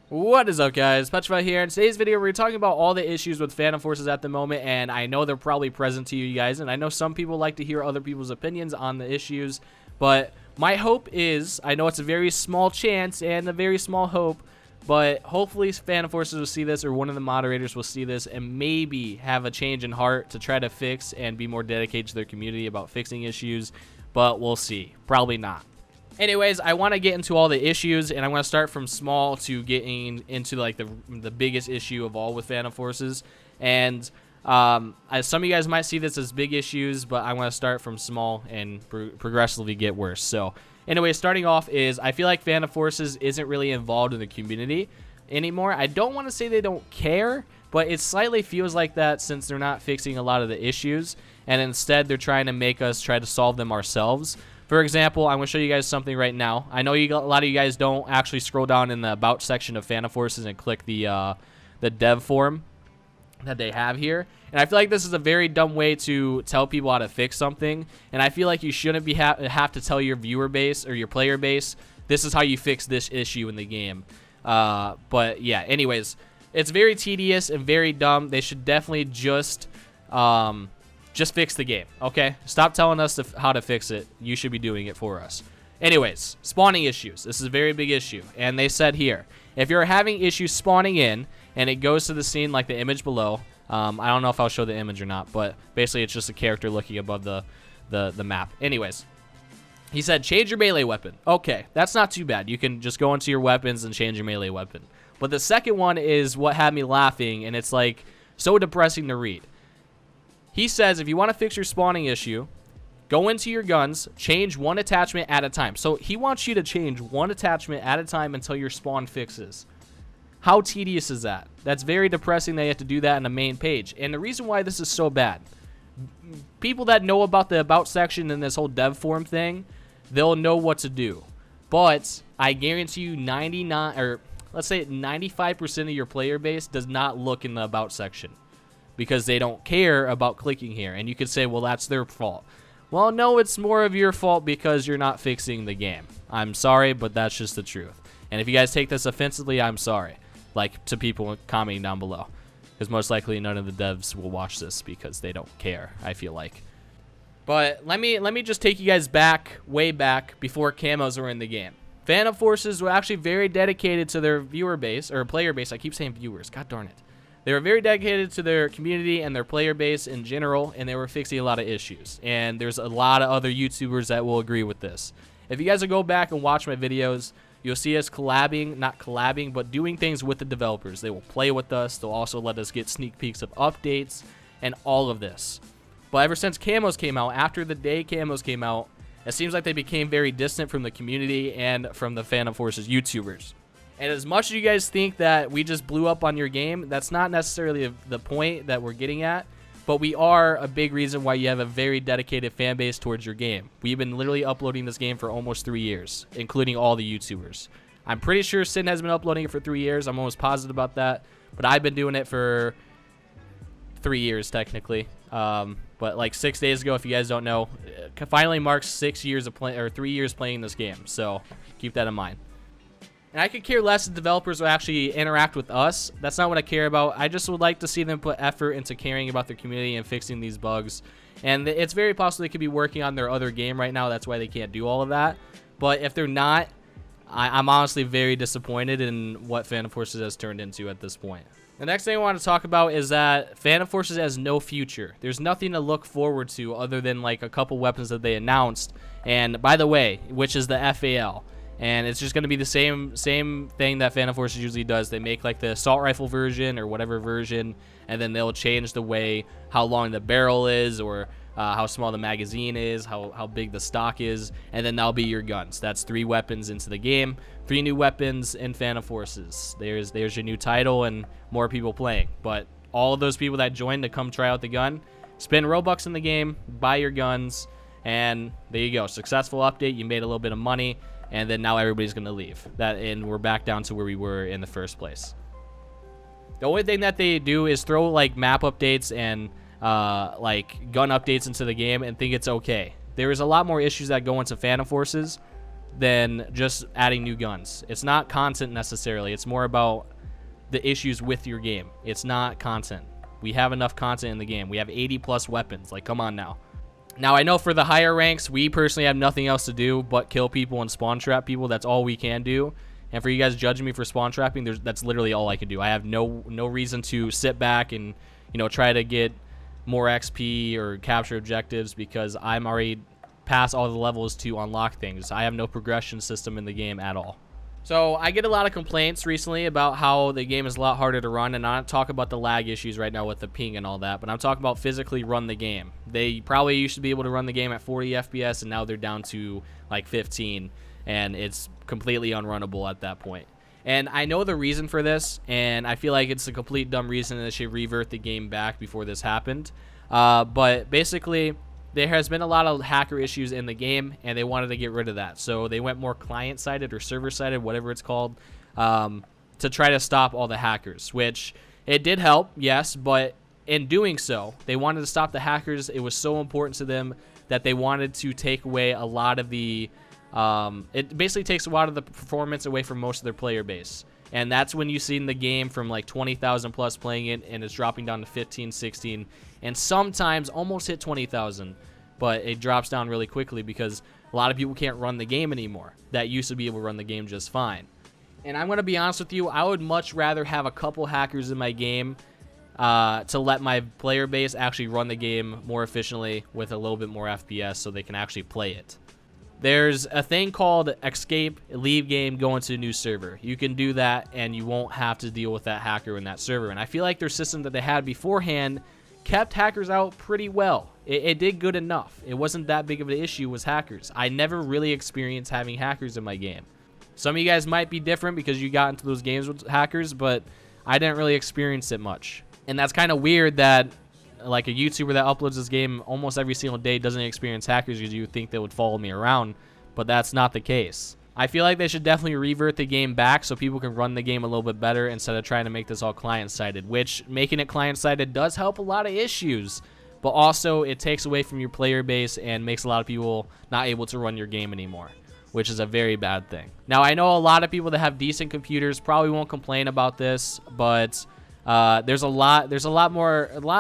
What is up, guys? PetriFy here. In today's video, we're talking about all the issues with Phantom Forces at the moment, and I know they're probably present to you guys, and I know some people like to hear other people's opinions on the issues, but my hope is, I know it's a very small chance and a very small hope, but hopefully Phantom Forces will see this, or one of the moderators will see this, and maybe have a change in heart to try to fix and be more dedicated to their community about fixing issues, but we'll see. Probably not. Anyways, I want to get into all the issues, and I'm going to start from small to getting into like the biggest issue of all with Phantom Forces. And some of you guys might see this as big issues, but I'm going to start from small and progressively get worse. So anyway, starting off is I feel like Phantom Forces isn't really involved in the community anymore. I don't want to say they don't care, but it slightly feels like that since they're not fixing a lot of the issues, and instead they're trying to make us try to solve them ourselves. For example, I'm going to show you guys something right now. I know a lot of you guys don't actually scroll down in the About section of Phantom Forces and click the dev form that they have here. And I feel like this is a very dumb way to tell people how to fix something. And I feel like you shouldn't be have to tell your viewer base or your player base, this is how you fix this issue in the game. But yeah, anyways, it's very tedious and very dumb. They should definitely just fix the game, okay? Stop telling us how to fix it. You should be doing it for us. Anyways, spawning issues. This is a very big issue. And they said here, if you're having issues spawning in and it goes to the scene like the image below, I don't know if I'll show the image or not, but basically it's just a character looking above the map. Anyways, he said change your melee weapon. Okay, that's not too bad. You can just go into your weapons and change your melee weapon. But the second one is what had me laughing, and it's like so depressing to read. He says if you want to fix your spawning issue, go into your guns, change one attachment at a time. So he wants you to change one attachment at a time until your spawn fixes. How tedious is that? That's very depressing that you have to do that in the main page. And the reason why this is so bad, people that know about the About section and this whole dev form thing, they'll know what to do. But I guarantee you 95% of your player base does not look in the About section, because they don't care about clicking here. And you could say, well, that's their fault. Well, no, it's more of your fault because you're not fixing the game. I'm sorry, but that's just the truth. And if you guys take this offensively, I'm sorry. Like, to people commenting down below. Because most likely none of the devs will watch this because they don't care, I feel like. But let me just take you guys back, way back, before camos were in the game. Phantom Forces were actually very dedicated to their viewer base, or player base. I keep saying viewers, god darn it. They were very dedicated to their community and their player base in general, and they were fixing a lot of issues. And there's a lot of other YouTubers that will agree with this. If you guys will go back and watch my videos, you'll see us not collabing, but doing things with the developers. They will play with us. They'll also let us get sneak peeks of updates and all of this. But ever since camos came out, after the day camos came out, it seems like they became very distant from the community and from the Phantom Forces YouTubers. And as much as you guys think that we just blew up on your game, that's not necessarily the point that we're getting at. But we are a big reason why you have a very dedicated fan base towards your game. We've been literally uploading this game for almost 3 years, including all the YouTubers. I'm pretty sure Sin has been uploading it for 3 years. I'm almost positive about that. But I've been doing it for 3 years, technically. But like 6 days ago, if you guys don't know, finally marks 6 years of play, or 3 years playing this game. So keep that in mind. And I could care less if developers will actually interact with us. That's not what I care about. I just would like to see them put effort into caring about their community and fixing these bugs. And it's very possible they could be working on their other game right now. That's why they can't do all of that. But if they're not, I'm honestly very disappointed in what Phantom Forces has turned into at this point. The next thing I want to talk about is that Phantom Forces has no future. There's nothing to look forward to other than like a couple weapons that they announced. And by the way, which is the FAL. And it's just going to be the same thing that Phantom Forces usually does. They make like the assault rifle version or whatever version, and then they'll change the way how long the barrel is, or how small the magazine is, how big the stock is, and then that'll be your guns. That's 3 weapons into the game, 3 new weapons in Phantom Forces. There's your new title and more people playing. But all of those people that joined to come try out the gun, spend Robux in the game, buy your guns, and there you go. Successful update. You made a little bit of money. And then now everybody's going to leave. And we're back down to where we were in the first place. The only thing that they do is throw like map updates and like gun updates into the game and think it's okay. There is a lot more issues that go into Phantom Forces than just adding new guns. It's not content necessarily. It's more about the issues with your game. It's not content. We have enough content in the game. We have 80+ weapons. Like, come on now. Now, I know for the higher ranks, we personally have nothing else to do but kill people and spawn trap people. That's all we can do. And for you guys judging me for spawn trapping, that's literally all I can do. I have no reason to sit back and, you know, try to get more XP or capture objectives because I'm already past all the levels to unlock things. I have no progression system in the game at all. So I get a lot of complaints recently about how the game is a lot harder to run, and I don't talk about the lag issues right now with the ping and all that, but I'm talking about physically run the game. They probably used to be able to run the game at 40 FPS, and now they're down to like 15, and it's completely unrunnable at that point. And I know the reason for this, and I feel like it's a complete dumb reason that they should revert the game back before this happened. But basically, there has been a lot of hacker issues in the game, and they wanted to get rid of that. So they went more client-sided or server-sided, whatever it's called, to try to stop all the hackers, which it did help, yes, but in doing so, they wanted to stop the hackers. It was so important to them that they wanted to take away a lot of the it basically takes a lot of the performance away from most of their player base. And that's when you've seen the game from like 20,000 plus playing it, and it's dropping down to 15, 16, and sometimes almost hit 20,000. But it drops down really quickly because a lot of people can't run the game anymore. That used to be able to run the game just fine. And I'm going to be honest with you, I would much rather have a couple hackers in my game to let my player base actually run the game more efficiently with a little bit more FPS so they can actually play it. There's a thing called escape, leave game, go into a new server. You can do that, and you won't have to deal with that hacker in that server. And I feel like their system that they had beforehand kept hackers out pretty well. It did good enough. It wasn't that big of an issue with hackers. I never really experienced having hackers in my game. Some of you guys might be different because you got into those games with hackers, but I didn't really experience it much. And that's kind of weird that like a YouTuber that uploads this game almost every single day doesn't experience hackers because you would think they would follow me around, but that's not the case. I feel like they should definitely revert the game back so people can run the game a little bit better instead of trying to make this all client-sided, which making it client-sided does help a lot of issues, but also it takes away from your player base and makes a lot of people not able to run your game anymore, which is a very bad thing. Now, I know a lot of people that have decent computers probably won't complain about this, but there's a lot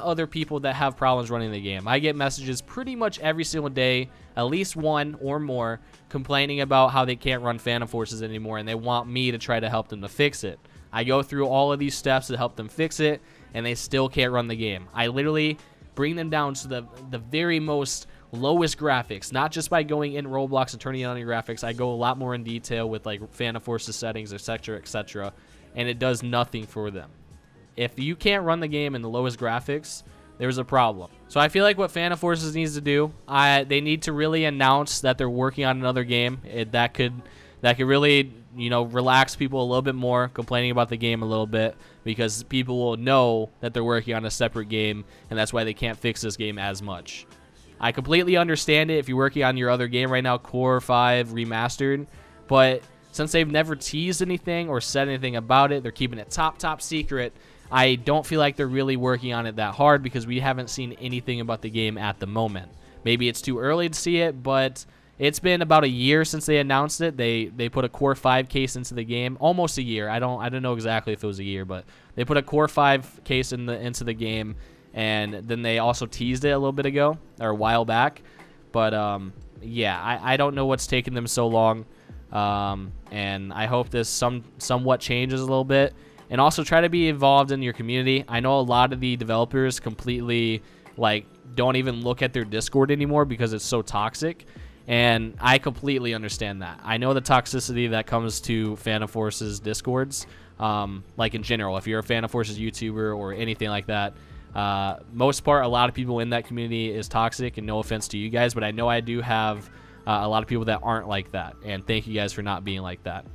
other people that have problems running the game. I get messages pretty much every single day, at least one or more, complaining about how they can't run Phantom Forces anymore, and they want me to try to help them to fix it. I go through all of these steps to help them fix it, and they still can't run the game. I literally bring them down to the very most lowest graphics, not just by going in Roblox and turning on your graphics. I go a lot more in detail with like Phantom Forces settings, etc., etc., and it does nothing for them. If you can't run the game in the lowest graphics, there's a problem. So I feel like what Phantom Forces needs to do, they need to really announce that they're working on another game. That could really, you know, relax people a little bit more, complaining about the game a little bit, because people will know that they're working on a separate game, and that's why they can't fix this game as much. I completely understand it if you're working on your other game right now, Core 5 Remastered, but since they've never teased anything or said anything about it, they're keeping it top secret. I don't feel like they're really working on it that hard because we haven't seen anything about the game at the moment. Maybe it's too early to see it, but it's been about a year since they announced it. They put a Core 5 case into the game, almost a year. I don't know exactly if it was a year, but they put a Core 5 case into the game, and then they also teased it a little bit ago or a while back. But yeah, I don't know what's taking them so long, and I hope this somewhat changes a little bit. And also try to be involved in your community. I know a lot of the developers completely like don't even look at their Discord anymore because it's so toxic, and I completely understand that. I know the toxicity that comes to Phantom Forces Discords, like in general. If you're a Phantom Forces YouTuber or anything like that, most part, a lot of people in that community is toxic, and no offense to you guys, but I know I do have a lot of people that aren't like that, and thank you guys for not being like that.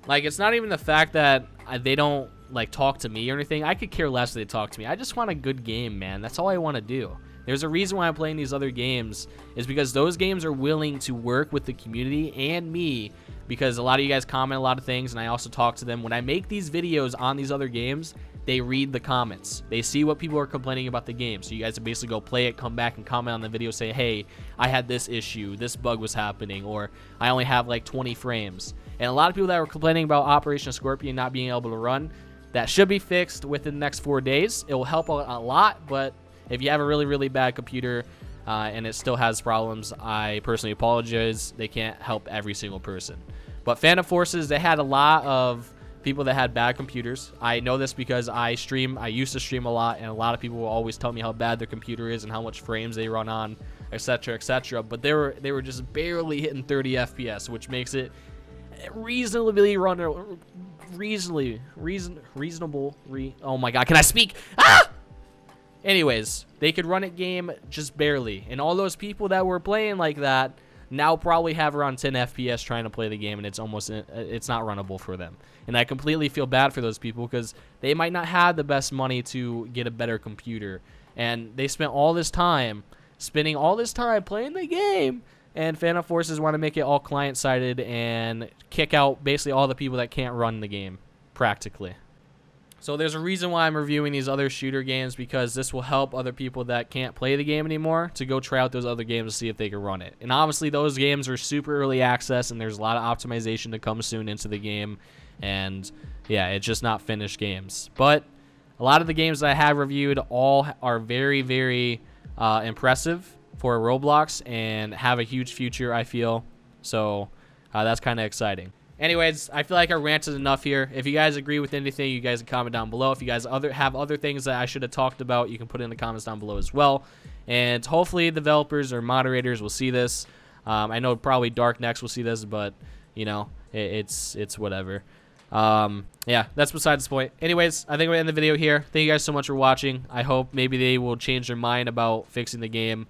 Like, it's not even the fact that they don't, like, talk to me or anything. I could care less if they talk to me. I just want a good game, man. That's all I want to do. There's a reason why I'm playing these other games, is because those games are willing to work with the community and me, because a lot of you guys comment a lot of things, and I also talk to them. When I make these videos on these other games, they read the comments. They see what people are complaining about the game. So you guys basically go play it, come back and comment on the video, say, hey, I had this issue, this bug was happening, or I only have like 20 frames. And a lot of people that were complaining about Operation Scorpion not being able to run, that should be fixed within the next 4 days. It will help a lot, but if you have a really, really bad computer and it still has problems, I personally apologize. They can't help every single person. But Phantom Forces, they had a lot of people that had bad computers. I know this because I used to stream a lot, and a lot of people will always tell me how bad their computer is and how much frames they run on, etc., etc. But they were just barely hitting 30 FPS, which makes it reasonably reasonable. Oh my god, can I speak? Ah! Anyways, they could run it game just barely, and all those people that were playing like that now probably have around 10 FPS trying to play the game, and it's not runnable for them. And I completely feel bad for those people because they might not have the best money to get a better computer, and they spent all this time playing the game, and Phantom Forces want to make it all client-sided and kick out basically all the people that can't run the game practically. So there's a reason why I'm reviewing these other shooter games, because this will help other people that can't play the game anymore to go try out those other games to see if they can run it. And obviously those games are super early access, and there's a lot of optimization to come soon into the game. And yeah, it's just not finished games. But a lot of the games that I have reviewed all are very, very impressive for Roblox and have a huge future, I feel. So that's kind of exciting. Anyways, I feel like I ranted enough here. If you guys agree with anything, you guys can comment down below. If you guys have other things that I should have talked about, you can put it in the comments down below as well. And hopefully developers or moderators will see this. I know probably Dark Next will see this, but you know, it's whatever. Yeah, that's besides the point. Anyways, I think we'll end the video here. Thank you guys so much for watching. I hope maybe they will change their mind about fixing the game.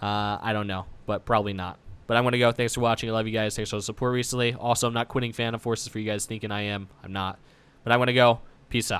I don't know, but probably not. But I'm going to go. Thanks for watching. I love you guys. Thanks for the support recently. Also, I'm not quitting Phantom Forces for you guys thinking I am. I'm not. But I'm going to go. Peace out.